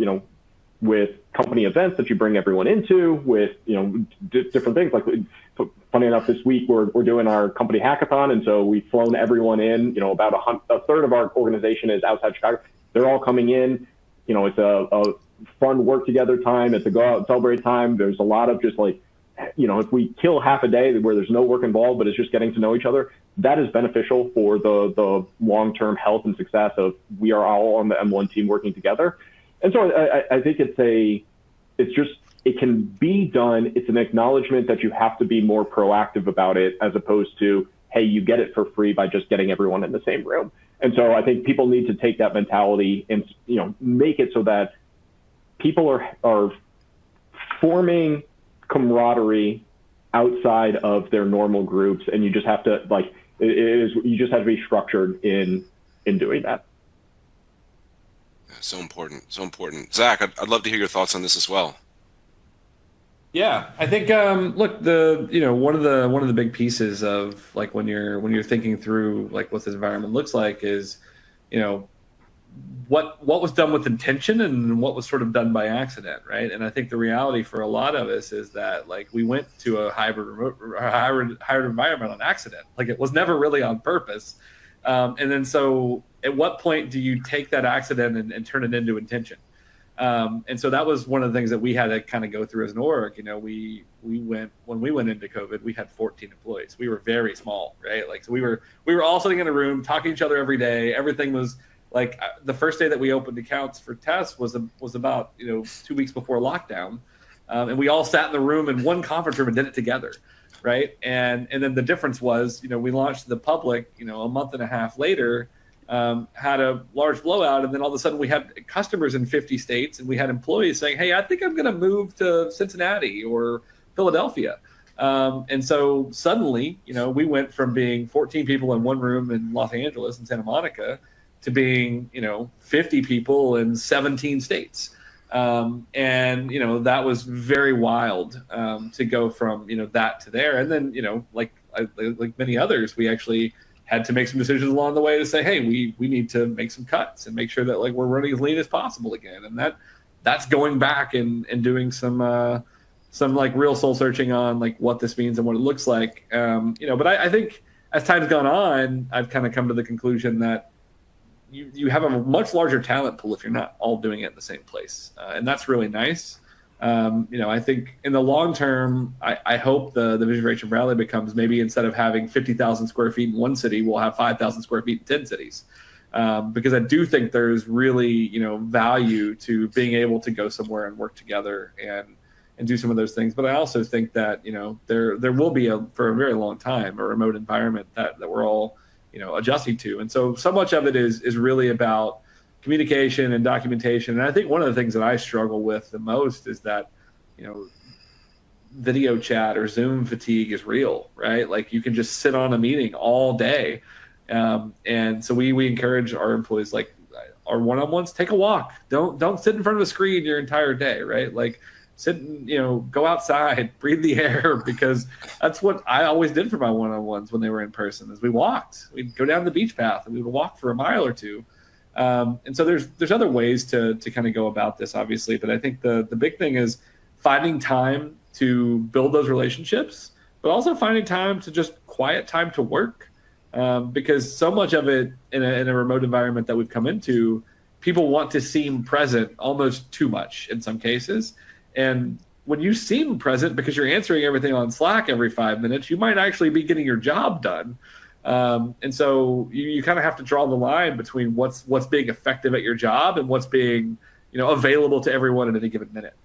with company events that you bring everyone into, with, different things. Like, funny enough, this week we're doing our company hackathon. And so we've flown everyone in, about a third of our organization is outside Chicago. They're all coming in. It's a fun work together time. It's a go out and celebrate time. There's a lot of just like, if we kill half a day where there's no work involved, but it's just getting to know each other, that is beneficial for the long-term health and success of, we are all on the M1 team working together. And so I think it can be done. It's an acknowledgement that you have to be more proactive about it, as opposed to, hey, you get it for free by just getting everyone in the same room. And so I think people need to take that mentality and, make it so that people are forming camaraderie outside of their normal groups, and you just have to, like, you just have to be structured in doing that. So important. Zach, I'd love to hear your thoughts on this as well. Yeah, I think look, one of the big pieces of like when you're thinking through like what this environment looks like is, you know, what was done with intention and what was sort of done by accident, right? And I think the reality for a lot of us is that like we went to a hybrid environment on accident. Like it was never really on purpose. And then so at what point do you take that accident and turn it into intention? And so that was one of the things that we had to kind of go through as an org. You know, when we went into COVID, we had 14 employees. We were very small, right? Like so we were all sitting in a room talking to each other every day. Everything was like the first day that we opened accounts for tests was about 2 weeks before lockdown, and we all sat in the room in one conference room and did it together, right? And then the difference was we launched to the public a month and a half later, had a large blowout, and then all of a sudden we had customers in 50 states, and we had employees saying, "Hey, I think I'm going to move to Cincinnati or Philadelphia." And so suddenly, we went from being 14 people in one room in Los Angeles and Santa Monica to being, 50 people in 17 states. And, that was very wild to go from, that to there. And then, like many others, we actually had to make some decisions along the way to say, hey, we need to make some cuts and make sure that like we're running as lean as possible again. And that's going back and doing some like real soul searching on like what this means and what it looks like. But I think as time's gone on, I've kind of come to the conclusion that you have a much larger talent pool if you're not all doing it in the same place. And that's really nice. I think in the long term, I hope the vision for HMBradley becomes maybe instead of having 50,000 square feet in one city, we'll have 5,000 square feet in 10 cities. Because I do think there's really, value to being able to go somewhere and work together and do some of those things. But I also think that, there will be for a very long time, a remote environment that we're all, adjusting to. And so much of it is really about communication and documentation. And I think one of the things that I struggle with the most is that, video chat or Zoom fatigue is real, right? Like you can just sit on a meeting all day. And so we encourage our employees, like our one-on-ones, take a walk. Don't sit in front of a screen your entire day, right? Like sit and, go outside, breathe the air, because that's what I always did for my one-on-ones when they were in person is we walked. We'd go down the beach path and we would walk for a mile or two. And so there's other ways to kind of go about this, obviously. But I think the big thing is finding time to build those relationships, but also finding time to just quiet time to work. Because so much of it in a remote environment that we've come into, people want to seem present almost too much in some cases. And when you seem present because you're answering everything on Slack every 5 minutes, you might actually be getting your job done. And so you kind of have to draw the line between what's being effective at your job and what's being, available to everyone at any given minute.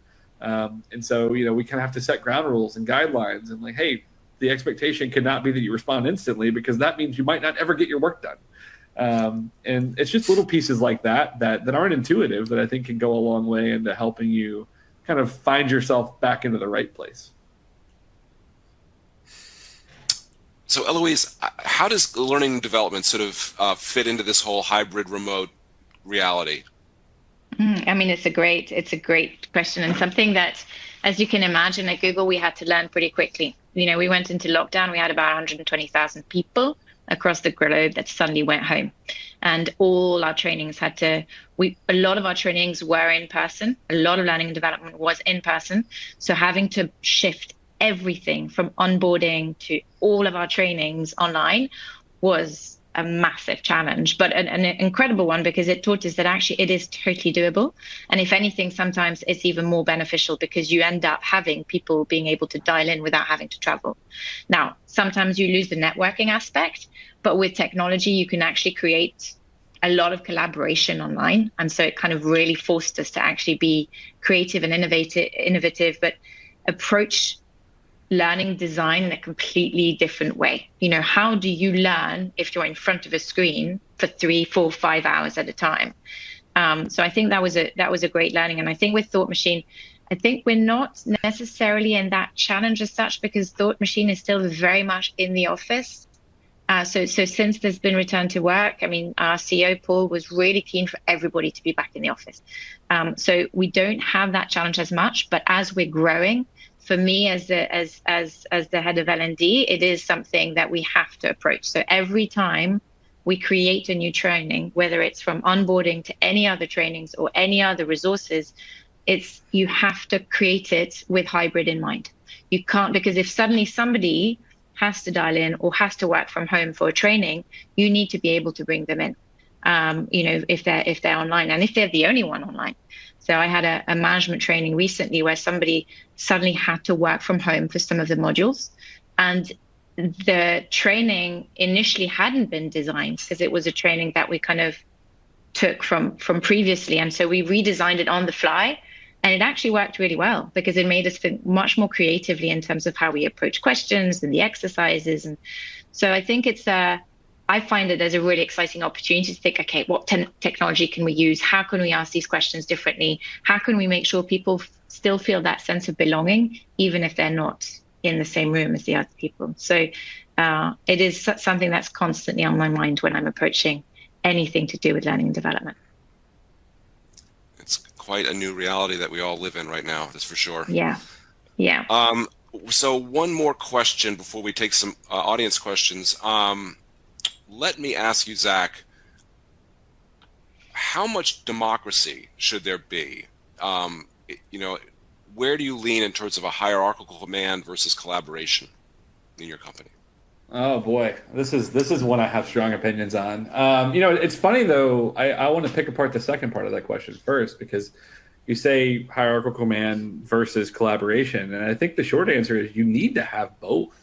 And so, we kind of have to set ground rules and guidelines and like, hey, the expectation cannot be that you respond instantly because that means you might not ever get your work done. And it's just little pieces like that aren't intuitive that I think can go a long way into helping you kind of find yourself back into the right place. So Eloise, how does learning and development sort of fit into this whole hybrid remote reality? I mean, it's a great question, and something that, as you can imagine, at Google, we had to learn pretty quickly. We went into lockdown, we had about 120,000 people across the globe that suddenly went home. And all our trainings a lot of our trainings were in person. A lot of learning and development was in person. So having to shift everything from onboarding to all of our trainings online was a massive challenge, but an incredible one because it taught us that actually it is totally doable. And if anything, sometimes it's even more beneficial because you end up having people being able to dial in without having to travel. Now, sometimes you lose the networking aspect, but with technology, you can actually create a lot of collaboration online. And so it kind of really forced us to actually be creative and innovative, but approach learning design in a completely different way. How do you learn if you're in front of a screen for 3, 4, 5 hours at a time? So I think that was a great learning. And I think with Thought Machine, I think we're not necessarily in that challenge as such because Thought Machine is still very much in the office. So since there's been return to work, I mean, our CEO, Paul, was really keen for everybody to be back in the office. So we don't have that challenge as much, but as we're growing, for me as the head of L&D, it is something that we have to approach. So every time we create a new training, whether it's from onboarding to any other trainings or any other resources, you have to create it with hybrid in mind. You can't, because if suddenly somebody has to dial in or has to work from home for a training, you need to be able to bring them in, if they're online and if they're the only one online. So I had a management training recently where somebody suddenly had to work from home for some of the modules, and the training initially hadn't been designed because it was a training that we kind of took from previously. And so we redesigned it on the fly, and it actually worked really well because it made us think much more creatively in terms of how we approach questions and the exercises. And so I think I find it as a really exciting opportunity to think, okay, what technology can we use? How can we ask these questions differently? How can we make sure people still feel that sense of belonging, even if they're not in the same room as the other people? So it is something that's constantly on my mind when I'm approaching anything to do with learning and development. It's quite a new reality that we all live in right now, that's for sure. Yeah. So one more question before we take some audience questions. Let me ask you, Zach, how much democracy should there be? Where do you lean in terms of a hierarchical command versus collaboration in your company? Oh boy, this is one I have strong opinions on. It's funny though. I want to pick apart the second part of that question first, because you say hierarchical command versus collaboration, and I think the short answer is you need to have both.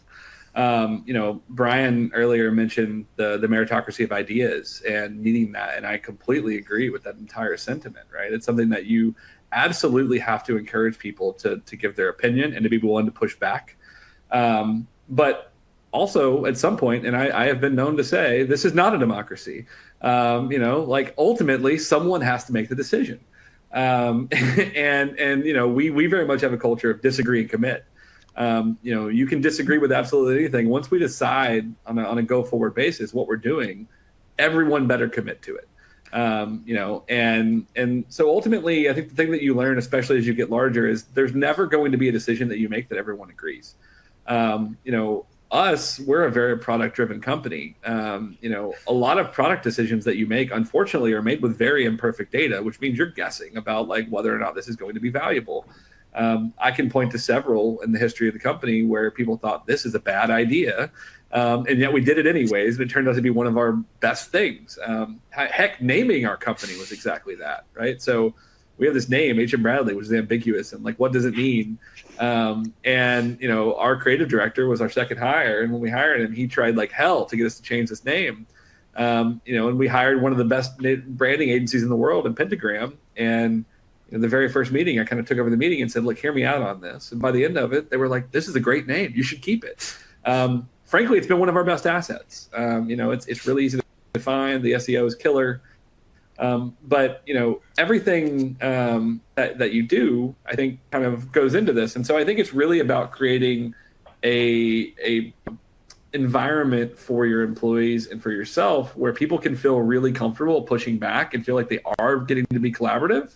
Brian earlier mentioned the meritocracy of ideas and needing that, and I completely agree with that entire sentiment. Right, it's something that you absolutely have to encourage people to give their opinion and to be willing to push back. But also, at some point, and I have been known to say, this is not a democracy. Ultimately, someone has to make the decision. We very much have a culture of disagree and commit. You can disagree with absolutely anything. Once we decide on a go forward basis what we're doing, everyone better commit to it. So ultimately, I think the thing that you learn, especially as you get larger, is there's never going to be a decision that you make that everyone agrees. We're a very product-driven company. A lot of product decisions that you make, unfortunately, are made with very imperfect data, which means you're guessing about whether or not this is going to be valuable. I can point to several in the history of the company where people thought this is a bad idea, and yet we did it anyways, and it turned out to be one of our best things. Heck, naming our company was exactly that, right? So we have this name, HMBradley, which is ambiguous, and what does it mean? Our creative director was our second hire, and when we hired him, he tried like hell to get us to change this name. And we hired one of the best branding agencies in the world in Pentagram, and in the very first meeting, I kind of took over the meeting and said, look, hear me out on this. And by the end of it, they were like, this is a great name. You should keep it. Frankly, it's been one of our best assets. It's really easy to find. The SEO is killer. But everything that you do, I think, kind of goes into this. And so I think it's really about creating a environment for your employees and for yourself where people can feel really comfortable pushing back and feel like they are getting to be collaborative,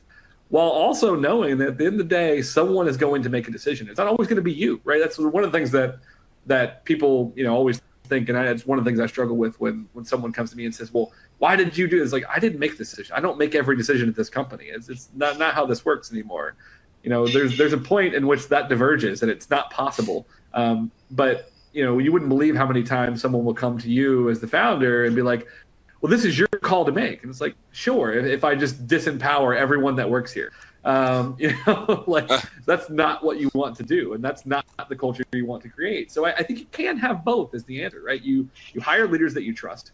while also knowing that at the end of the day, someone is going to make a decision. It's not always going to be you, right? That's one of the things that people, always think, and it's one of the things I struggle with when someone comes to me and says, well, why did you do this? I didn't make this decision. I don't make every decision at this company. It's not how this works anymore. There's a point in which that diverges and it's not possible. But you wouldn't believe how many times someone will come to you as the founder and be like, well, this is your call to make. And it's like, sure, if I just disempower everyone that works here, that's not what you want to do. And that's not the culture you want to create. So I think you can have both is the answer, right? You hire leaders that you trust.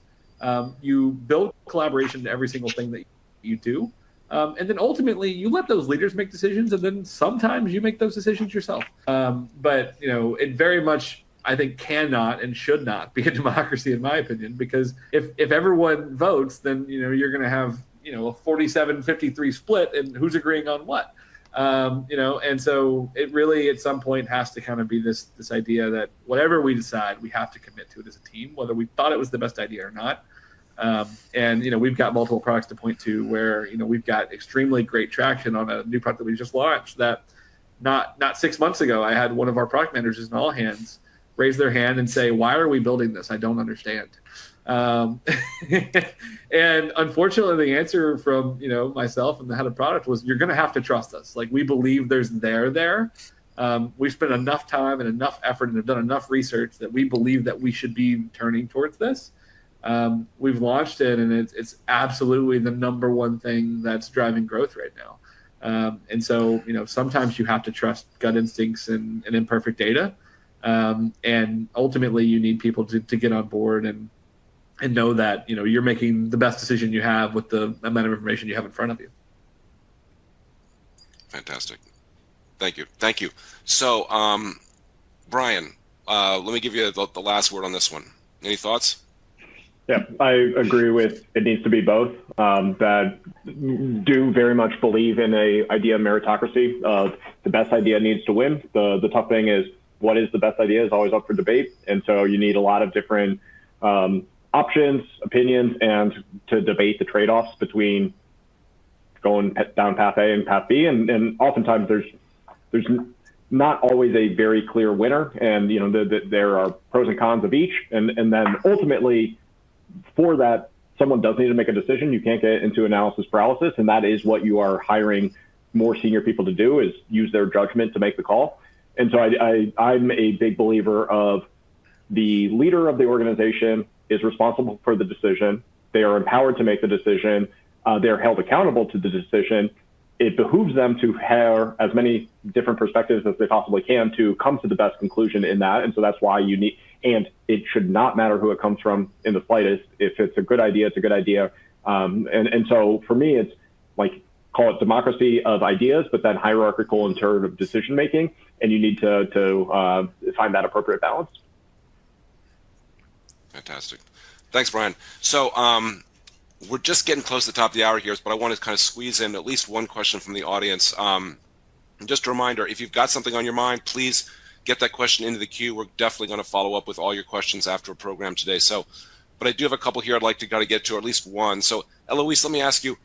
You build collaboration to every single thing that you do. And then ultimately you let those leaders make decisions. And then sometimes you make those decisions yourself. But it very much, I think, cannot and should not be a democracy, in my opinion, because if everyone votes, then you're going to have a 47-53 split, and who's agreeing on what. And so it really at some point has to kind of be this idea that whatever we decide, we have to commit to it as a team, whether we thought it was the best idea or not. And we've got multiple products to point to where we've got extremely great traction on a new product that we just launched. That not 6 months ago, I had one of our product managers in all hands raise their hand and say, "Why are we building this? I don't understand." And unfortunately, the answer from myself and the head of product was, "You're going to have to trust us. Like, we believe there's there. We've spent enough time and enough effort and have done enough research that we believe that we should be turning towards this." We've launched it, and it's absolutely the number one thing that's driving growth right now. And so sometimes you have to trust gut instincts and imperfect data, and ultimately you need people to get on board and know that you're making the best decision you have with the amount of information you have in front of you. Fantastic. Thank you. So, Brian, let me give you the last word on this one. Any thoughts? Yeah, I agree with it needs to be both. That do very much believe in a idea of meritocracy. The best idea needs to win. The tough thing is, what is the best idea is always up for debate. And so you need a lot of different options, opinions, and to debate the trade-offs between going down path A and path B. And oftentimes there's not always a very clear winner, and there are pros and cons of each. And then ultimately, for that, someone does need to make a decision. You can't get into analysis paralysis, and that is what you are hiring more senior people to do, is use their judgment to make the call. And so I'm a big believer of the leader of the organization is responsible for the decision. They are empowered to make the decision. They're held accountable to the decision. It behooves them to have as many different perspectives as they possibly can to come to the best conclusion in that. And so that's why you need, and it should not matter who it comes from in the slightest. If it's a good idea, it's a good idea. And so for me, it's like, call it democracy of ideas, but then hierarchical in terms of decision making. And you need to find that appropriate balance. Fantastic. Thanks, Brian. So we're just getting close to the top of the hour here, but I want to kind of squeeze in at least one question from the audience. Just a reminder, if you've got something on your mind, please get that question into the queue. We're definitely going to follow up with all your questions after a program today. So, but I do have a couple here I'd like to kind of get to, or at least one. So, Eloise, let me ask you,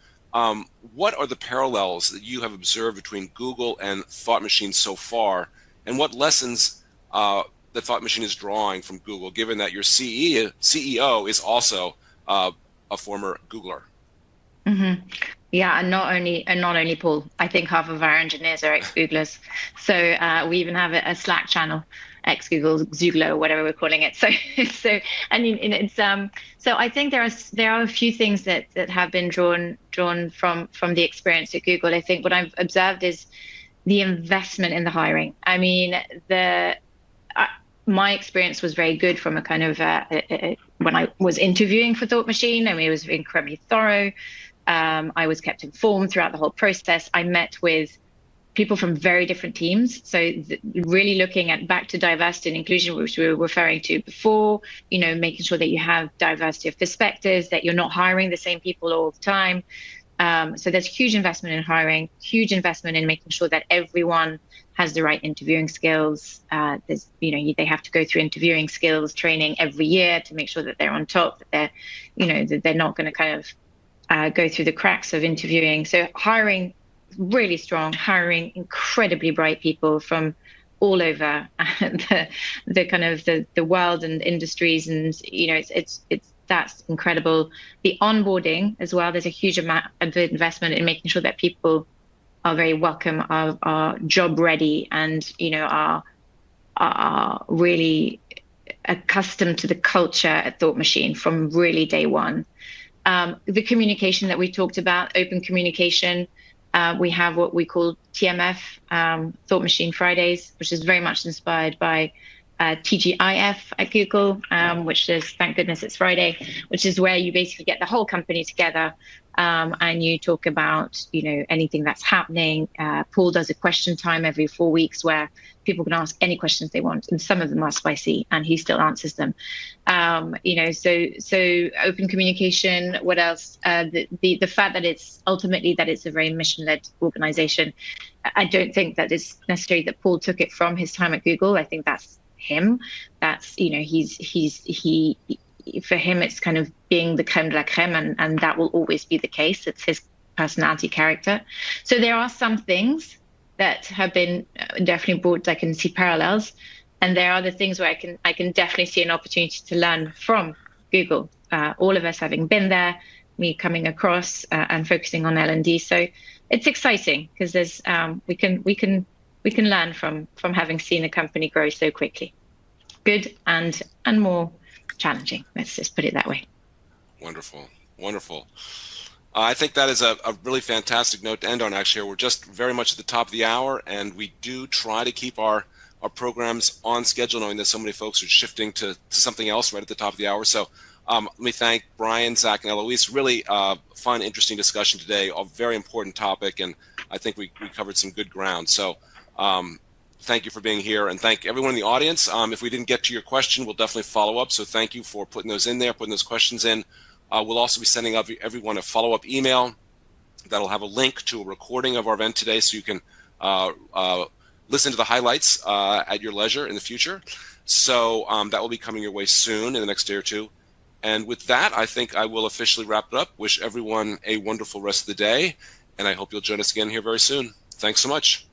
what are the parallels that you have observed between Google and Thought Machine so far, and what lessons the Thought Machine is drawing from Google, given that your CEO is also a former Googler? Mm-hmm. Yeah, and not only Paul. I think half of our engineers are ex-Googlers. So we even have a Slack channel, ex-Google, Zooglo, whatever we're calling it. So I mean, it's so I think there are a few things that have been drawn from the experience at Google. I think what I've observed is the investment in the hiring. I mean, my experience was very good from a kind of when I was interviewing for Thought Machine. I mean, it was incredibly thorough. I was kept informed throughout the whole process. I met with people from very different teams. So really looking at back to diversity and inclusion, which we were referring to before, making sure that you have diversity of perspectives, that you're not hiring the same people all the time. So there's huge investment in hiring, huge investment in making sure that everyone has the right interviewing skills. They have to go through interviewing skills training every year to make sure that they're on top, that they're not going to kind of go through the cracks of interviewing. So hiring really strong, hiring incredibly bright people from all over the kind of the world and industries, and that's incredible. The onboarding as well. There's a huge amount of investment in making sure that people are very welcome, are job ready, and are really accustomed to the culture at Thought Machine from really day one. The communication that we talked about, open communication. We have what we call TMF, Thought Machine Fridays, which is very much inspired by TGIF at Google, which is, thank goodness it's Friday, which is where you basically get the whole company together and you talk about, anything that's happening. Paul does a question time every 4 weeks where people can ask any questions they want, and some of them are spicy, and he still answers them. So open communication. What else? The fact that it's ultimately that it's a very mission-led organization. I don't think that it's necessarily that Paul took it from his time at Google. I think that's him. That's he for him it's kind of being the creme de la creme, and that will always be the case. It's his personality, character. So there are some things that have been definitely brought. I can see parallels, and there are other things where I can definitely see an opportunity to learn from Google. All of us having been there, me coming across and focusing on L&D. So it's exciting because there's we can learn from having seen a company grow so quickly. Good and more challenging. Let's just put it that way. Wonderful. I think that is a really fantastic note to end on. Actually, we're just very much at the top of the hour, and we do try to keep our programs on schedule, knowing that so many folks are shifting to something else right at the top of the hour. So let me thank Brian, Zach, and Eloise. Really fun, interesting discussion today. A very important topic, and I think we covered some good ground. So thank you for being here, and thank everyone in the audience. If we didn't get to your question, we'll definitely follow up. So thank you for putting those in there, putting those questions in. We'll also be sending out everyone a follow-up email that'll have a link to a recording of our event today, so you can listen to the highlights at your leisure in the future. So that will be coming your way soon in the next day or two. And with that, I think I will officially wrap it up. Wish everyone a wonderful rest of the day, and I hope you'll join us again here very soon. Thanks so much.